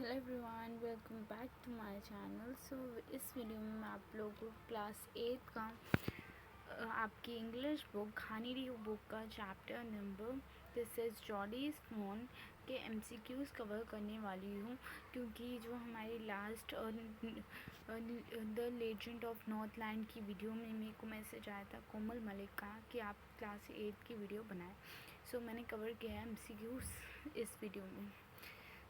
Hello everyone, welcome back to my channel. So इस video में मैं आप लोगों को क्लास 8 का आपकी इंग्लिश बुक हनी बुक का chapter number this is Jody's fawn के एमसीक्यूज़ कवर करने वाली हूँ, क्योंकि जो हमारी last the legend of Northland की वीडियो में मेरे को मैसेज आया था कोमल मलिक का कि आप क्लास 8 की वीडियो बनाएं। सो मैंने कवर किया है एमसीक्यूज़ इस वीडियो में।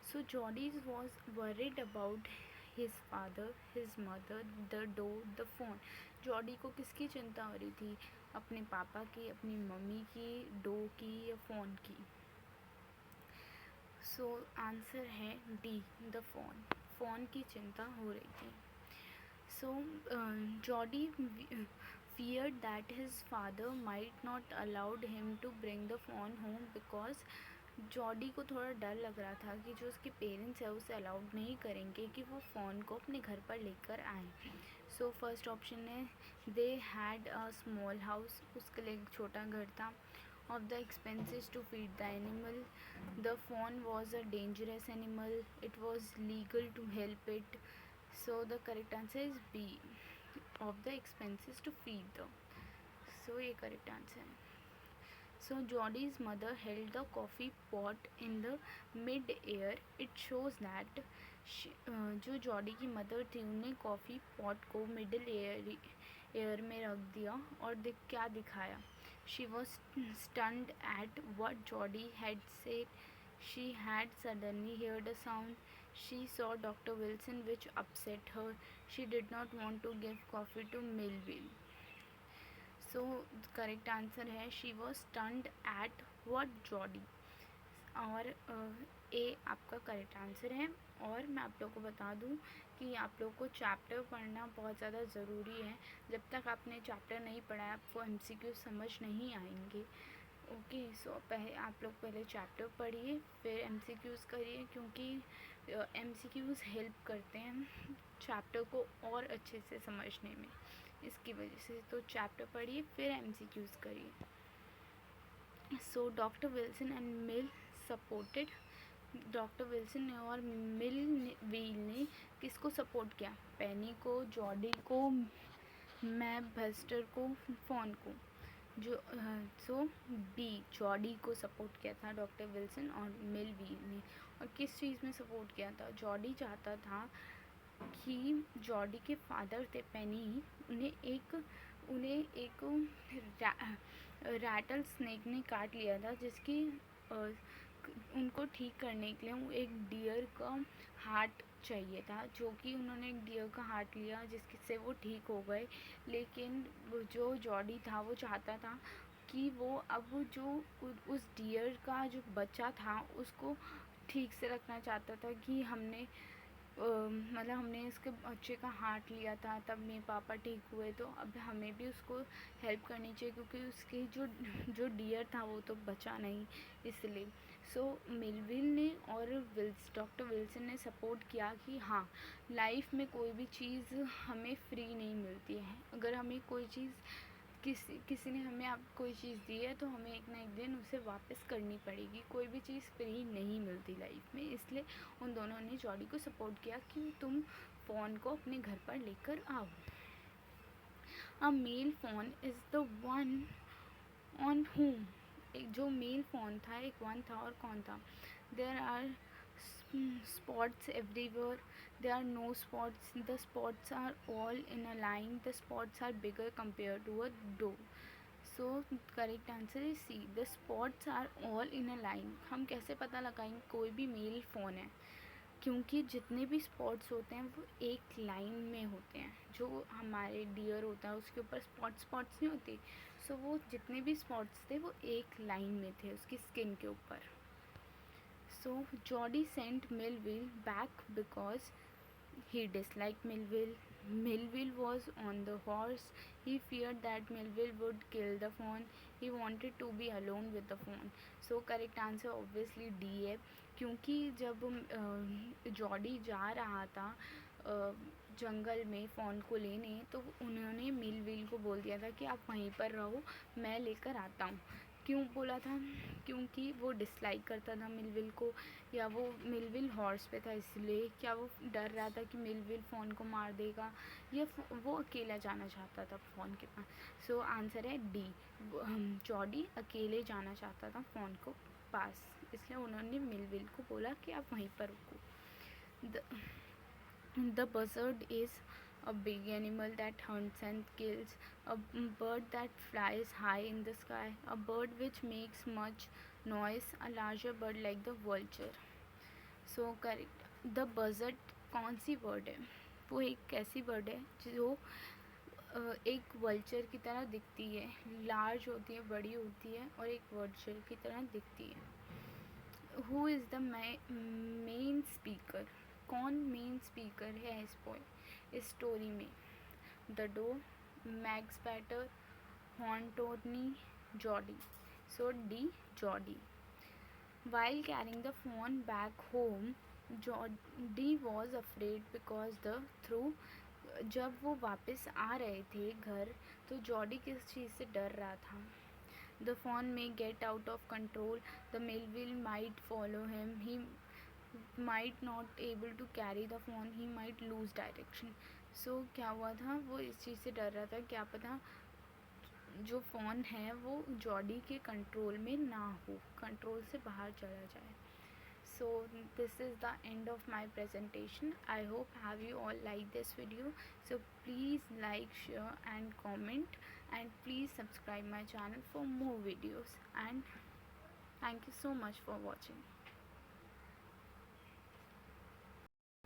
So Jordy was worried about his father, his mother, the door, the phone. Jordi को किसकी चिंता हो रही थी? अपने पापा की, अपनी मम्मी की, डो की या फ़ोन की? सो आंसर है डी, द फ़ोन। फ़ोन की चिंता हो रही थी। So Jordy feared that his father might not allowed him to bring the phone home because Jordi को थोड़ा डर लग रहा था कि जो उसके पेरेंट्स है उसे अलाउड नहीं करेंगे कि वो फ़ोन को अपने घर पर लेकर आए। सो फर्स्ट ऑप्शन है they had a small house, उसके लिए एक छोटा घर था। Of the expenses to feed the animal, the fawn was a dangerous animal, it was legal to help it. So the correct answer is B, of the expenses to feed the. So ये correct answer है। So Jodie's mother held the coffee pot in the mid-air. It shows that जो Jordi की mother थी उन्होंने coffee pot को middle air में रख दिया और क्या दिखाया? She was stunned at what Jodie had said. She had suddenly heard a sound. She saw Dr. Wilson, which upset her. She did not want to give coffee to Melville. So correct answer है she was stunned at what Jody, और A आपका correct answer है। और मैं आप लोगों को बता दूं कि आप लोगों को चैप्टर पढ़ना बहुत ज़्यादा ज़रूरी है। जब तक आपने चैप्टर नहीं पढ़ा है आपको एमसीक्यू समझ नहीं आएंगे। ओके, सो आप लोग पहले चैप्टर पढ़िए फिर एमसीक्यूज़ करिए, क्योंकि एमसीक्यूज़ हेल्प करते हैं चैप्टर को और अच्छे से समझने में, इसकी वजह से। तो चैप्टर पढ़िए फिर एमसीक्यूज़ करिए। So doctor Wilson and mill supported, doctor Wilson ने और व्हील ने किसको सपोर्ट किया? पेनी को, जॉडी को, मैप बस्टर को, फ़ोन को। जो सो बी, जॉडी को सपोर्ट किया था डॉक्टर विल्सन और मिल व्हील ने। और किस चीज़ में सपोर्ट किया था? जॉडी चाहता था कि जॉडी के फादर थे पेनी, उन्हें एक रैटल स्नेक ने काट लिया था, जिसकी उनको ठीक करने के लिए एक डियर का हार्ट चाहिए था, जो कि उन्होंने एक डियर का हार्ट लिया जिससे वो ठीक हो गए। लेकिन जो जॉडी था वो चाहता था कि वो अब जो उस डियर का जो बच्चा था उसको ठीक से रखना चाहता था कि हमने इसके बच्चे का हार्ट लिया था तब मेरे पापा ठीक हुए, तो अब हमें भी उसको हेल्प करनी चाहिए, क्योंकि उसकी जो डियर था वो तो बचा नहीं, इसलिए। सो मिलविल ने और डॉक्टर विल्सन ने सपोर्ट किया कि हाँ, लाइफ में कोई भी चीज़ हमें फ्री नहीं मिलती है। अगर हमें कोई चीज़ किसी ने हमें आप कोई चीज़ दी है तो हमें एक ना एक दिन उसे वापस करनी पड़ेगी। कोई भी चीज़ फ्री नहीं मिलती लाइफ में, इसलिए उन दोनों ने जॉडी को सपोर्ट किया कि तुम फ़ोन को अपने घर पर लेकर आओ। A male fawn is the one on home, एक जो मेल फ़ोन था एक वन था, और कौन था? There are spots everywhere, there are no spots, the spots are all in a line, the spots are bigger compared to a door. So correct answer is C, the spots are all in a line. हम कैसे पता लगाएंगे कोई भी mail phone है? क्योंकि जितने भी स्पॉट्स होते हैं वो एक लाइन में होते हैं। जो हमारे डियर होता है उसके ऊपर स्पॉट्स नहीं होती, सो वो जितने भी स्पॉट्स थे वो एक लाइन में थे उसकी स्किन के ऊपर। So Jody sent Melville back because he disliked Melville. Melville was on the horse. He feared that Melville would kill the fawn. He wanted to be alone with the fawn. So correct answer obviously D है, क्योंकि जब Jordi जा रहा था जंगल में phone को लेने, तो उन्होंने मिलविल को बोल दिया था कि आप वहीं पर रहो, मैं लेकर आता हूँ। क्यों बोला था? क्योंकि वो डिसलाइक करता था मिलविल को, या वो मिलविल हॉर्स पे था इसलिए, क्या वो डर रहा था कि मिलविल फ़ोन को मार देगा, या वो अकेला जाना चाहता था फ़ोन के पास? सो आंसर है डी, जॉडी अकेले जाना चाहता था फ़ोन को पास, इसलिए उन्होंने मिलविल को बोला कि आप वहीं पर रुको. The buzzard is a big animal that hunts and kills, a bird that flies high in the sky, a bird which makes much noise, a larger bird like the vulture. So correct. The buzzard कौन सी bird है? वो एक ऐसी bird है जो एक vulture की तरह दिखती है, लार्ज होती है, बड़ी होती है, और एक वल्चर की तरह दिखती है. Who is the main speaker? कौन मेन स्पीकर है इस स्टोरी में? The doe, Max Baxter, Horntony, Jody. So D, Jody. While carrying the phone back home, Jody was afraid because the through जब वो वापस आ रहे थे घर, तो जॉडी किस चीज़ से डर रहा था? The phone may get out of control, the Melville might follow him, he might not able to carry the phone, he might lose direction. So क्या हुआ था? वो इस चीज़ से डर रहा था, क्या पता जो फ़ोन है वो जॉडी के कंट्रोल में ना हो, कंट्रोल से बाहर चला जाए. So this is the end of my presentation. I hope have you all liked this video. So please like, share and comment, and please subscribe my channel for more videos, and thank you so much for watching.